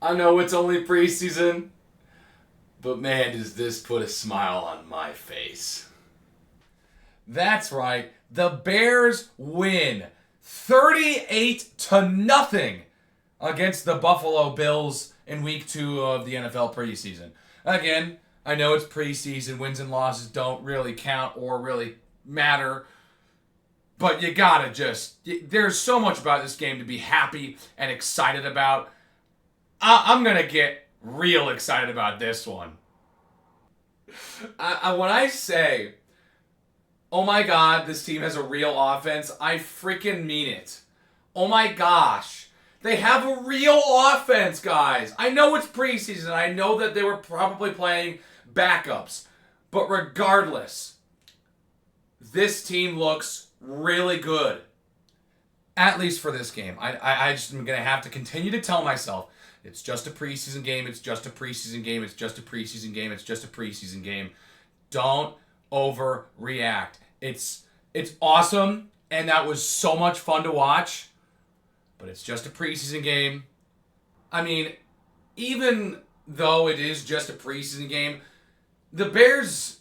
I know it's only preseason, but man, does this put a smile on my face. That's right. The Bears win 38 to nothing against the Buffalo Bills in week 2 of the NFL preseason. Again, I know it's preseason. Wins and losses don't really count or really matter. But you gotta there's so much about this game to be happy and excited about. I'm gonna get real excited about this one. When I say, oh my god, this team has a real offense, I freaking mean it. Oh my gosh. They have a real offense, guys. I know it's preseason. I know that they were probably playing backups. But regardless, this team looks really good. At least for this game. I just am going to have to continue to tell myself, it's just a preseason game, it's just a preseason game, it's just a preseason game, it's just a preseason game. Don't overreact. It's awesome, and that was so much fun to watch, but it's just a preseason game. I mean, even though it is just a preseason game, the Bears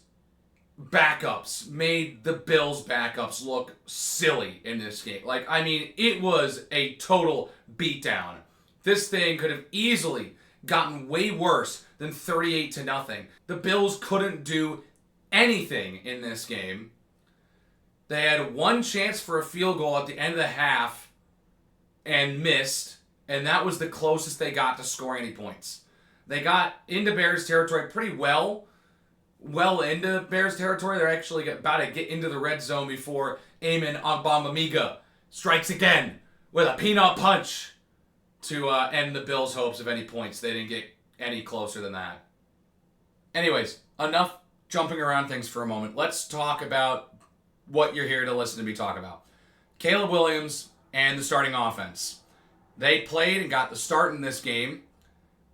backups made the Bills backups look silly in this game. It was a total beatdown. This thing could have easily gotten way worse than 38 to nothing. The Bills couldn't do anything in this game. They had one chance for a field goal at the end of the half and missed, and that was the closest they got to scoring any points. They got into Bears territory pretty well into Bears territory. They're actually about to get into the red zone before Amen Obamamiga strikes again with a peanut punch to end the Bills' hopes of any points. They didn't get any closer than that. Anyways, enough jumping around things for a moment. Let's talk about what you're here to listen to me talk about. Caleb Williams and the starting offense. They played and got the start in this game.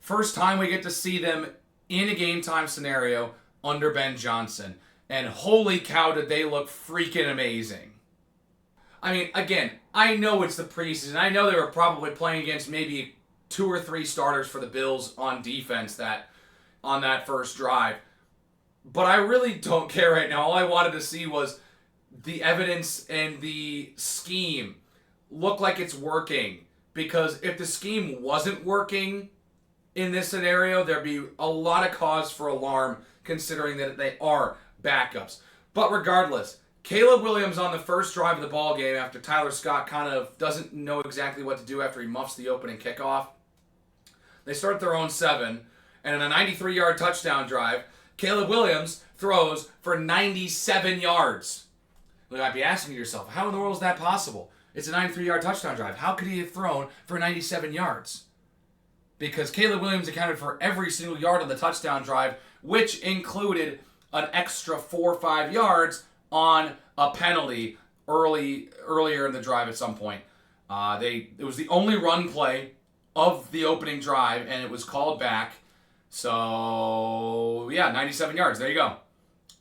First time we get to see them in a game time scenario under Ben Johnson. And holy cow, did they look freaking amazing. I mean, again, I know it's the preseason. I know they were probably playing against maybe 2 or 3 starters for the Bills on defense on that first drive. But I really don't care right now. All I wanted to see was the evidence and the scheme look like it's working. Because if the scheme wasn't working in this scenario, there'd be a lot of cause for alarm considering that they are backups. But regardless, Caleb Williams on the first drive of the ball game after Tyler Scott kind of doesn't know exactly what to do after he muffs the opening kickoff. They start their own 7, and in a 93-yard touchdown drive, Caleb Williams throws for 97 yards. You might be asking yourself, how in the world is that possible? It's a 93-yard touchdown drive. How could he have thrown for 97 yards? Because Caleb Williams accounted for every single yard on the touchdown drive, which included an extra 4 or 5 yards on a penalty earlier in the drive at some point. It was the only run play of the opening drive, and it was called back. So, 97 yards. There you go.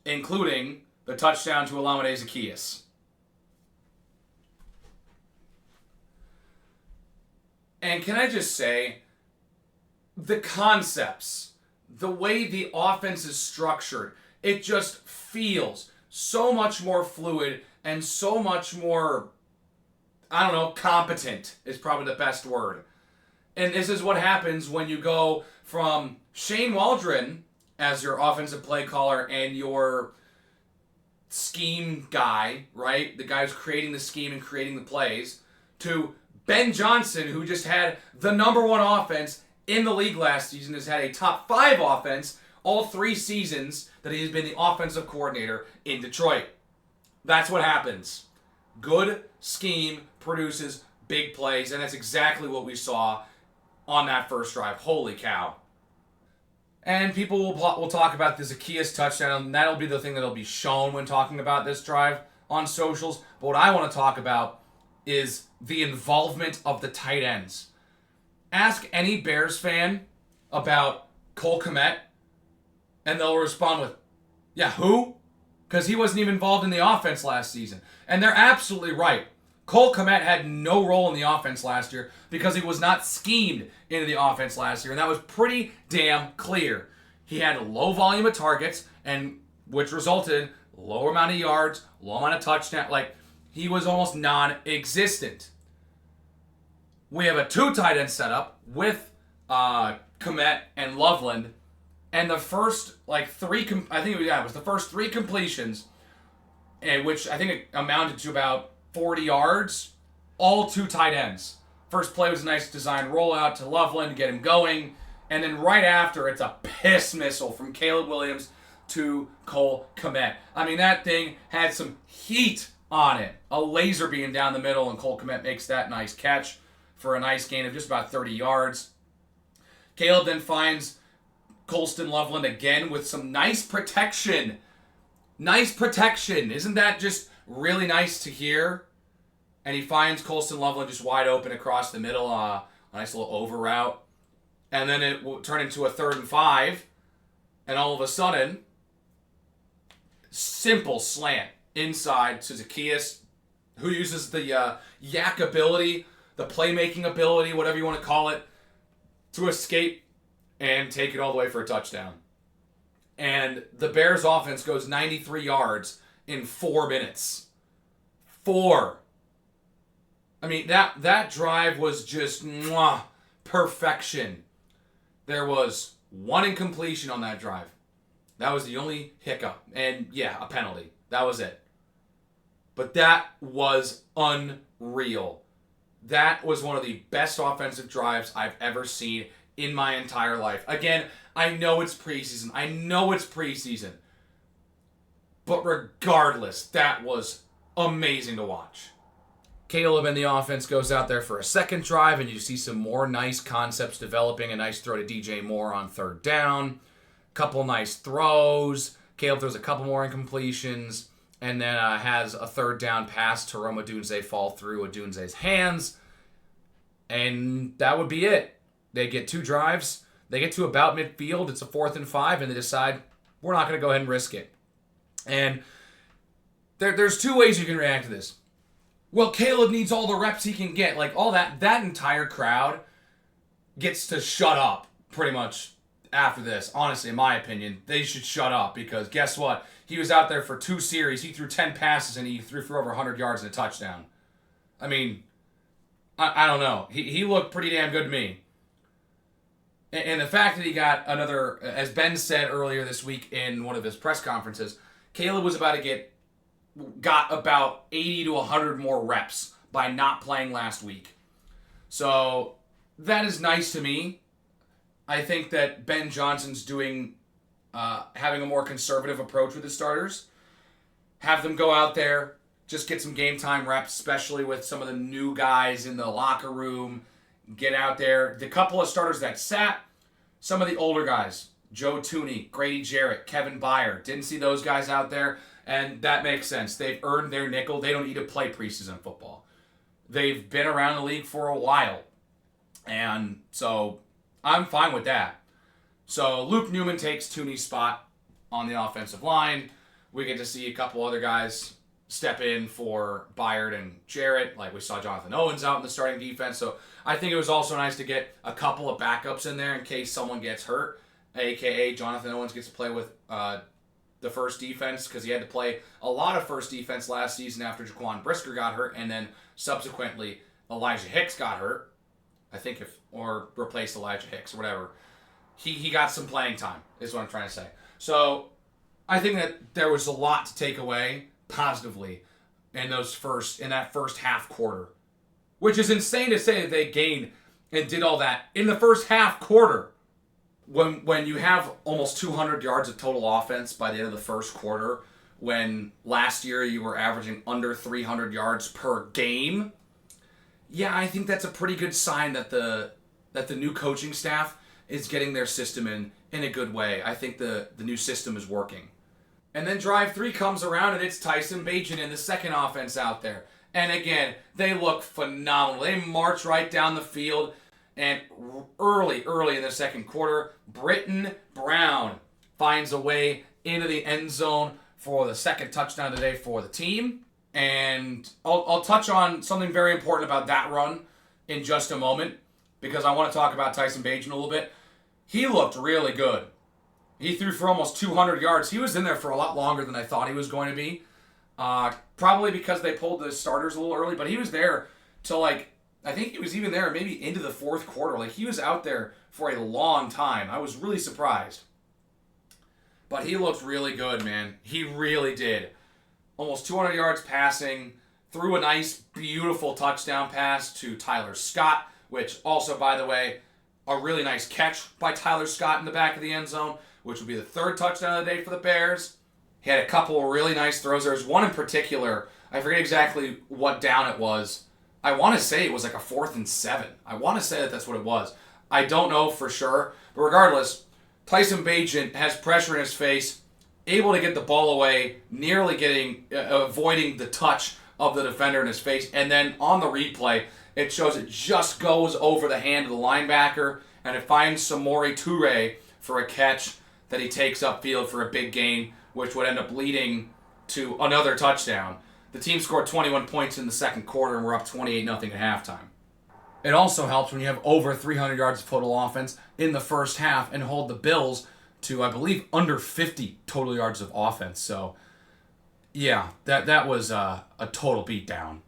Including the touchdown to Olamide Zaccheaus. And can I just say, the concepts, the way the offense is structured, it just feels so much more fluid and so much more, competent is probably the best word. And this is what happens when you go from Shane Waldron as your offensive play caller and your scheme guy, right? The guy who's creating the scheme and creating the plays, to Ben Johnson, who just had the number 1 offense in the league last season, has had a top 5 offense all 3 seasons that he has been the offensive coordinator in Detroit. That's what happens. Good scheme produces big plays, and that's exactly what we saw on that first drive. Holy cow. And people will talk about the Zaccheaus touchdown, and that'll be the thing that'll be shown when talking about this drive on socials. But what I want to talk about is the involvement of the tight ends. Ask any Bears fan about Cole Kmet, and they'll respond with, yeah, who? Because he wasn't even involved in the offense last season. And they're absolutely right. Cole Kmet had no role in the offense last year because he was not schemed into the offense last year, and that was pretty damn clear. He had a low volume of targets, and which resulted in lower amount of yards, low amount of touchdowns. Like, he was almost non-existent. We have a 2 tight end setup with Kmet and Loveland, and the first it was the first 3 completions, and which I think it amounted to about 40 yards, all 2 tight ends. First play was a nice designed rollout to Loveland to get him going, and then right after, it's a piss missile from Caleb Williams to Cole Kmet. I mean, that thing had some heat on it. A laser beam down the middle, and Cole Kmet makes that nice catch for a nice gain of just about 30 yards. Caleb then finds Colston Loveland again with some nice protection. Nice protection. Isn't that just really nice to hear? And he finds Colston Loveland just wide open across the middle, a nice little over route. And then it will turn into a 3rd and 5. And all of a sudden, simple slant inside to Zacchaeus, who uses the yak ability, the playmaking ability, whatever you want to call it, to escape and take it all the way for a touchdown. And the Bears offense goes 93 yards in 4 minutes. 4. I mean, that drive was just perfection. There was 1 incompletion on that drive. That was the only hiccup. And yeah, a penalty. That was it. But that was unreal. That was one of the best offensive drives I've ever seen in my entire life. Again, I know it's preseason. But regardless, that was amazing to watch. Caleb and the offense goes out there for a second drive, and you see some more nice concepts developing. A nice throw to DJ Moore on 3rd down. Couple nice throws. Caleb throws a couple more incompletions, and then has a 3rd down pass to Rome Odunze fall through Odunze's hands. And that would be it. They get 2 drives. They get to about midfield. It's a 4th and 5, and they decide, we're not going to go ahead and risk it. And there's 2 ways you can react to this. Well, Caleb needs all the reps he can get. Like, all that entire crowd gets to shut up pretty much after this. Honestly, in my opinion, they should shut up, because guess what? He was out there for 2 series. He threw 10 passes, and he threw for over 100 yards and a touchdown. I mean, I don't know. He looked pretty damn good to me. And the fact that he got another, as Ben said earlier this week in one of his press conferences, Caleb was got about 80 to 100 more reps by not playing last week. So that is nice to me. I think that Ben Johnson's having a more conservative approach with his starters. Have them go out there, just get some game time reps, especially with some of the new guys in the locker room. Get out there. The couple of starters that sat, some of the older guys, Joe Tooney, Grady Jarrett, Kevin Byard, didn't see those guys out there, and that makes sense. They've earned their nickel. They don't need to play preseason football. They've been around the league for a while, and so I'm fine with that. So Luke Newman takes Tooney's spot on the offensive line. We get to see a couple other guys step in for Byard and Jarrett. Like, we saw Jonathan Owens out in the starting defense. So I think it was also nice to get a couple of backups in there in case someone gets hurt, a.k.a. Jonathan Owens gets to play with the first defense, because he had to play a lot of first defense last season after Jaquan Brisker got hurt, and then subsequently Elijah Hicks got hurt, I think, or replaced Elijah Hicks or whatever. He got some playing time, is what I'm trying to say. So I think that there was a lot to take away positively in that first half quarter, which is insane to say that they gained and did all that in the first half quarter. When you have almost 200 yards of total offense by the end of the first quarter, when last year you were averaging under 300 yards per game, yeah, I think that's a pretty good sign that the new coaching staff is getting their system in a good way. I think the new system is working. And then drive 3 comes around, and it's Tyson Bagent in the second offense out there. And again, they look phenomenal. They march right down the field. And early in the second quarter, Britton Brown finds a way into the end zone for the second touchdown today for the team. And I'll touch on something very important about that run in just a moment because I want to talk about Tyson Bagent a little bit. He looked really good. He threw for almost 200 yards. He was in there for a lot longer than I thought he was going to be. Probably because they pulled the starters a little early, but he was there till I think he was even there maybe into the fourth quarter. He was out there for a long time. I was really surprised. But he looked really good, man. He really did. Almost 200 yards passing, threw a nice, beautiful touchdown pass to Tyler Scott, which also, by the way, a really nice catch by Tyler Scott in the back of the end zone, which would be the third touchdown of the day for the Bears. He had a couple of really nice throws. There was one in particular. I forget exactly what down it was. I want to say it was like a 4th and 7. I want to say that that's what it was. I don't know for sure. But regardless, Tyson Bagent has pressure in his face, able to get the ball away, nearly avoiding the touch of the defender in his face. And then on the replay, it shows it just goes over the hand of the linebacker, and it finds Samori Toure for a catch that he takes upfield for a big gain, which would end up leading to another touchdown. The team scored 21 points in the second quarter, and we're up 28-0 at halftime. It also helps when you have over 300 yards of total offense in the first half and hold the Bills to, I believe, under 50 total yards of offense. So, yeah, that was a total beatdown.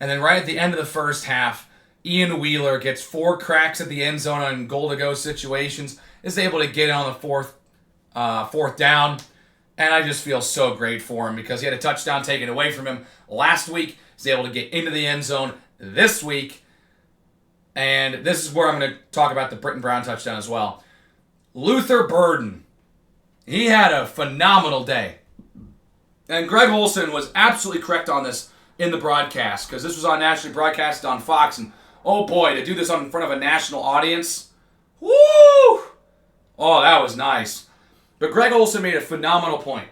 And then right at the end of the first half, Ian Wheeler gets 4 cracks at the end zone on goal-to-go situations, is able to get it on the fourth down, and I just feel so great for him because he had a touchdown taken away from him last week. He's able to get into the end zone this week, and this is where I'm going to talk about the Britton Brown touchdown as well. Luther Burden, he had a phenomenal day. And Greg Olsen was absolutely correct on this in the broadcast because this was on nationally broadcast on Fox. And oh boy, to do this in front of a national audience, woo! Oh, that was nice. But Greg Olsen made a phenomenal point.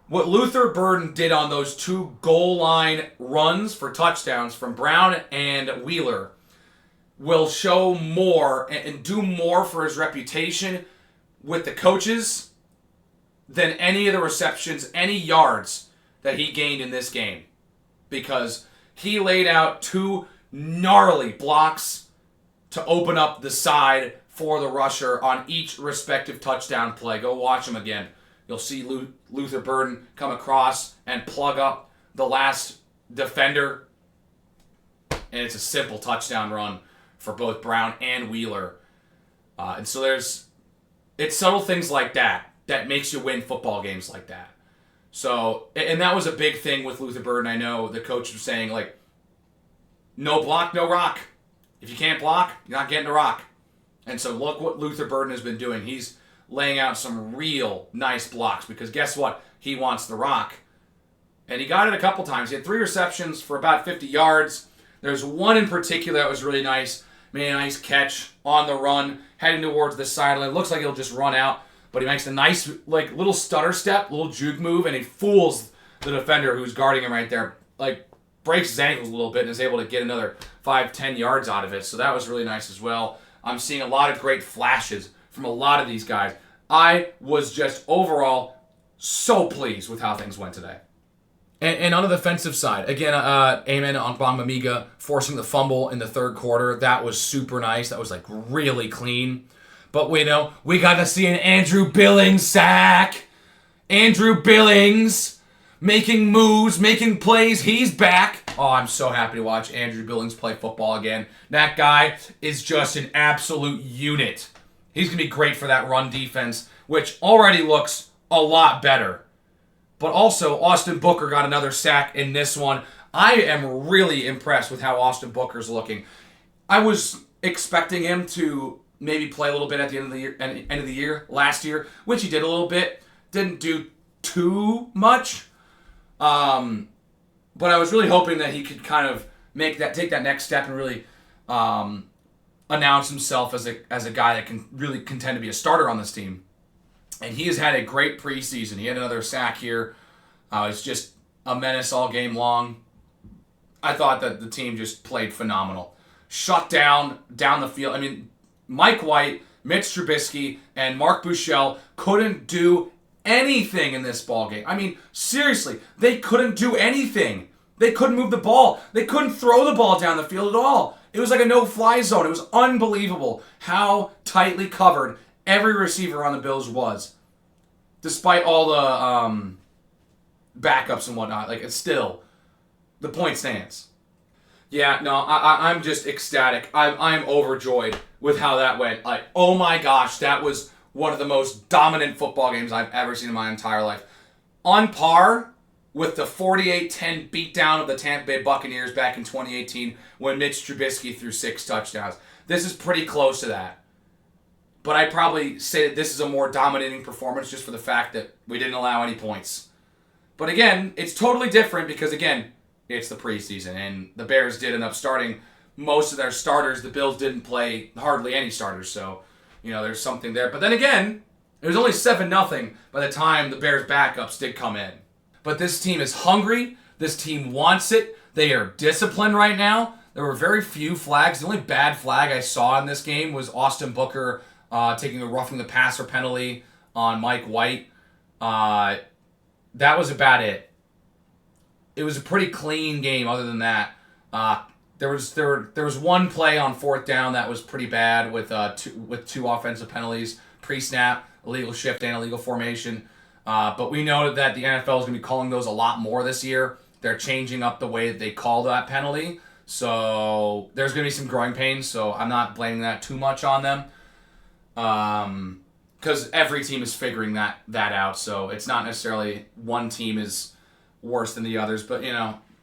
What Luther Burden did on those 2 goal line runs for touchdowns from Brown and Wheeler will show more and do more for his reputation with the coaches than any of the receptions, any yards that he gained in this game. Because he laid out 2 gnarly blocks to open up the side for the rusher on each respective touchdown play. Go watch them again. You'll see Luther Burden come across and plug up the last defender. And it's a simple touchdown run for both Brown and Wheeler. And so it's subtle things like that makes you win football games like that. So, and that was a big thing with Luther Burden. I know the coach was saying, no block, no rock. If you can't block, you're not getting a rock. And so look what Luther Burden has been doing. He's laying out some real nice blocks because guess what? He wants the rock. And he got it a couple times. He had 3 receptions for about 50 yards. There's one in particular that was really nice. Made a nice catch on the run, heading towards the sideline. Looks like he'll just run out, but he makes a nice little stutter step, little juke move, and he fools the defender who's guarding him right there. Breaks his ankles a little bit and is able to get another 5-10 yards out of it. So that was really nice as well. I'm seeing a lot of great flashes from a lot of these guys. I was just overall so pleased with how things went today. And on the defensive side, again, Amen Ongbangmamiga forcing the fumble in the third quarter. That was super nice. That was really clean. But we got to see an Andrew Billings sack. Andrew Billings making moves, making plays. He's back. Oh, I'm so happy to watch Andrew Billings play football again. That guy is just an absolute unit. He's going to be great for that run defense, which already looks a lot better. But also, Austin Booker got another sack in this one. I am really impressed with how Austin Booker's looking. I was expecting him to maybe play a little bit at the end of the year last year, which he did a little bit. Didn't do too much. But I was really hoping that he could kind of take that next step and really announce himself as a guy that can really contend to be a starter on this team. And he has had a great preseason. He had another sack here. It's just a menace all game long. I thought that the team just played phenomenal. Shut down the field. I mean, Mike White, Mitch Trubisky, and Mark Buechele couldn't do anything in this ball game. I mean, seriously, they couldn't do anything. They couldn't move the ball. They couldn't throw the ball down the field at all. It was like a no-fly zone. It was unbelievable how tightly covered every receiver on the Bills was. Despite all the backups and whatnot. Like, it's still, the point stands. Yeah, no, I'm just ecstatic. I'm overjoyed with how that went. Like, oh my gosh, that was one of the most dominant football games I've ever seen in my entire life. On par with the 48-10 beatdown of the Tampa Bay Buccaneers back in 2018 when Mitch Trubisky threw 6 touchdowns. This is pretty close to that. But I'd probably say that this is a more dominating performance just for the fact that we didn't allow any points. But again, it's totally different because, again, it's the preseason, and the Bears did end up starting most of their starters. The Bills didn't play hardly any starters, so, there's something there. But then again, it was only 7-0 by the time the Bears' backups did come in. But this team is hungry. This team wants it. They are disciplined right now. There were very few flags. The only bad flag I saw in this game was Austin Booker taking a roughing the passer penalty on Mike White. That was about it. It was a pretty clean game. Other than that, there was one play on 4th down that was pretty bad with two offensive penalties, pre-snap, illegal shift, and illegal formation. But we know that the NFL is going to be calling those a lot more this year. They're changing up the way that they call that penalty, so there's going to be some growing pains. So I'm not blaming that too much on them, because every team is figuring that out. So it's not necessarily one team is worse than the others, but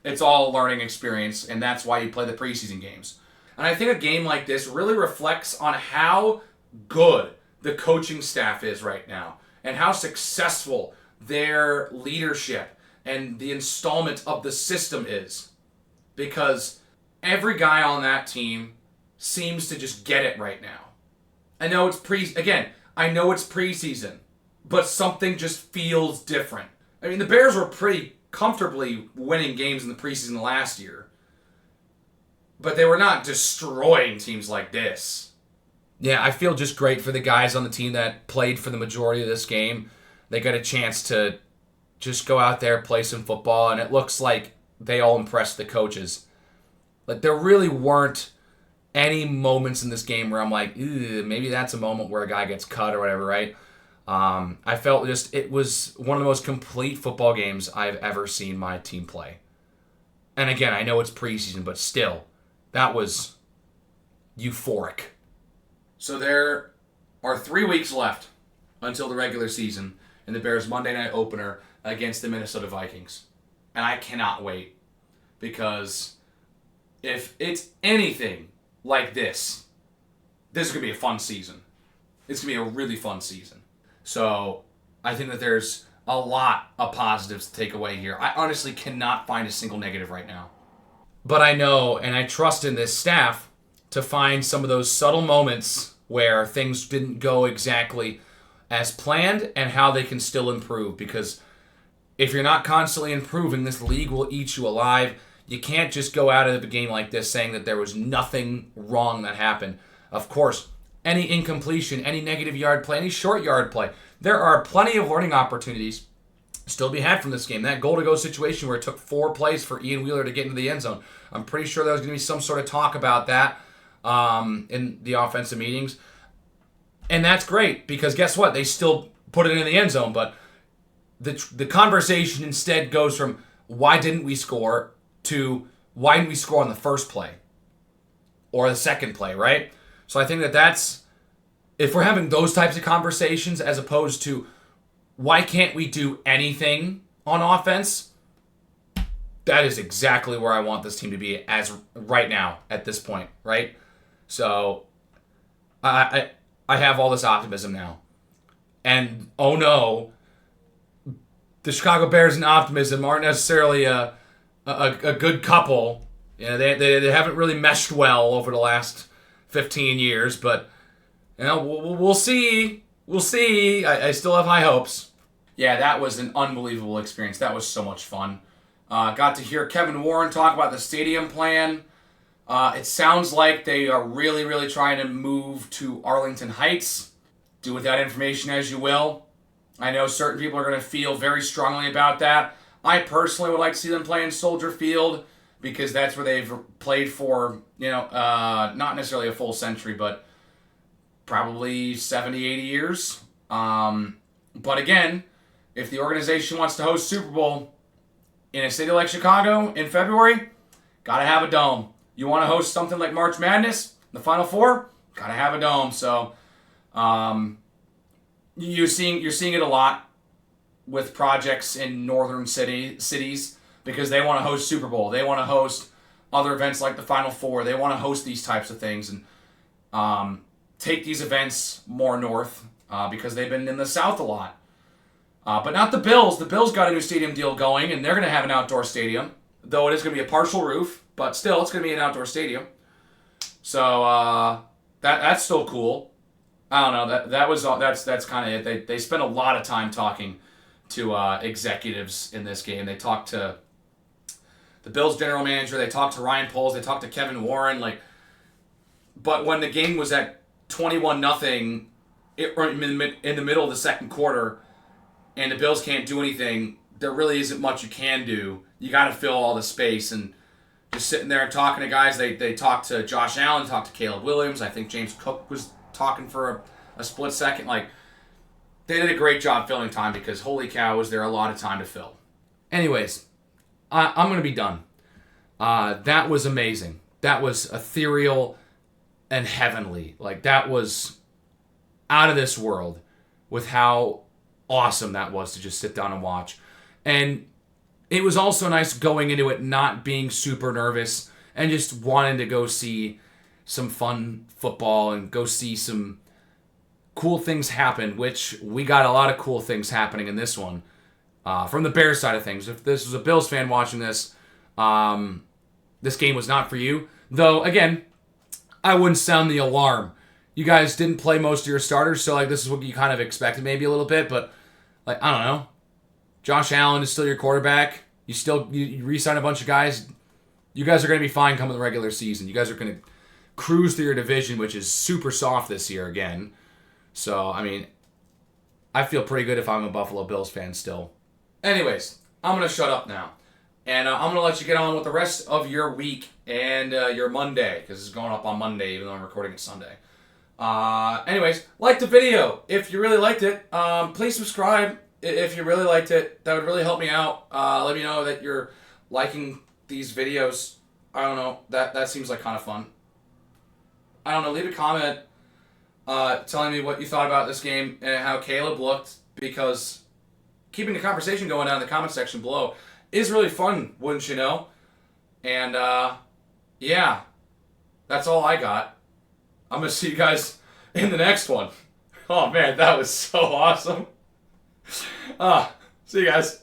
it's all a learning experience, and that's why you play the preseason games. And I think a game like this really reflects on how good the coaching staff is right now and how successful their leadership and the installment of the system is. Because every guy on that team seems to just get it right now. I know it's preseason, but something just feels different. I mean, the Bears were pretty comfortably winning games in the preseason last year, but they were not destroying teams like this. Yeah, I feel just great for the guys on the team that played for the majority of this game. They got a chance to just go out there, play some football, and it looks like they all impressed the coaches. Like, there really weren't any moments in this game where I'm like, maybe that's a moment where a guy gets cut or whatever, right? I felt it was one of the most complete football games I've ever seen my team play. And again, I know it's preseason, but still, that was euphoric. So there are 3 weeks left until the regular season in the Bears' Monday night opener against the Minnesota Vikings. And I cannot wait, because if it's anything like this is going to be a fun season. It's going to be a really fun season. So I think that there's a lot of positives to take away here. I honestly cannot find a single negative right now. But I know and I trust in this staff to find some of those subtle moments where things didn't go exactly as planned and how they can still improve. Because if you're not constantly improving, this league will eat you alive. You can't just go out of a game like this saying that there was nothing wrong that happened. Of course, any incompletion, any negative yard play, any short yard play, there are plenty of learning opportunities still be had from this game. That goal-to-go situation where it took 4 plays for Ian Wheeler to get into the end zone. I'm pretty sure there was going to be some sort of talk about that in the offensive meetings. And that's great, because guess what? They still put it in the end zone, but the conversation instead goes from why didn't we score to why didn't we score on the first play or the second play, right? So I think that's, if we're having those types of conversations as opposed to why can't we do anything on offense, that is exactly where I want this team to be as right now at this point, right? So I have all this optimism now. And oh no, the Chicago Bears and optimism aren't necessarily a good couple. They haven't really meshed well over the last 15 years, but we'll see. We'll see. I still have high hopes. Yeah, that was an unbelievable experience. That was so much fun. Got to hear Kevin Warren talk about the stadium plan. It sounds like they are really, really trying to move to Arlington Heights. Do with that information as you will. I know certain people are going to feel very strongly about that. I personally would like to see them play in Soldier Field because that's where they've played for, not necessarily a full century, but probably 70, 80 years. But again, if the organization wants to host Super Bowl in a city like Chicago in February, gotta have a dome. You want to host something like March Madness, the Final Four, gotta have a dome. So you're seeing it a lot with projects in northern cities because they want to host Super Bowl. They want to host other events like the Final Four. They want to host these types of things and take these events more north because they've been in the South a lot. But not the Bills. The Bills got a new stadium deal going, and they're going to have an outdoor stadium, though it is going to be a partial roof, but still, it's going to be an outdoor stadium. So that's still cool. I don't know. That's kind of it. They spent a lot of time talking to executives in this game. They talked to the Bills general manager. They talked to Ryan Poles. They talked to Kevin Warren. But when the game was at 21-0 in the middle of the second quarter, and the Bills can't do anything, there really isn't much you can do. You got to fill all the space, and just sitting there and talking to guys. They talked to Josh Allen, talked to Caleb Williams. I think James Cook was talking for a split second. They did a great job filling time because holy cow, was there a lot of time to fill. Anyways, I'm going to be done. That was amazing. That was ethereal and heavenly. That was out of this world with how awesome that was to just sit down and watch. And it was also nice going into it not being super nervous and just wanting to go see some fun football and go see some cool things happen, which we got a lot of cool things happening in this one. From the Bears side of things, if this was a Bills fan watching this, this game was not for you. Though, again, I wouldn't sound the alarm. You guys didn't play most of your starters, so this is what you kind of expected maybe a little bit, but I don't know. Josh Allen is still your quarterback. You re-sign a bunch of guys. You guys are going to be fine coming the regular season. You guys are going to cruise through your division, which is super soft this year again. So, I feel pretty good if I'm a Buffalo Bills fan still. Anyways, I'm going to shut up now. And I'm going to let you get on with the rest of your week and your Monday, because it's going up on Monday, even though I'm recording it Sunday. Anyways, like the video. If you really liked it, please subscribe if you really liked it. That would really help me out. Let me know that you're liking these videos. I don't know. That seems like kind of fun. I don't know. Leave a comment telling me what you thought about this game and how Caleb looked, because keeping the conversation going down in the comment section below is really fun, wouldn't you know? And, yeah, that's all I got. I'm going to see you guys in the next one. Oh, man, that was so awesome. See you guys.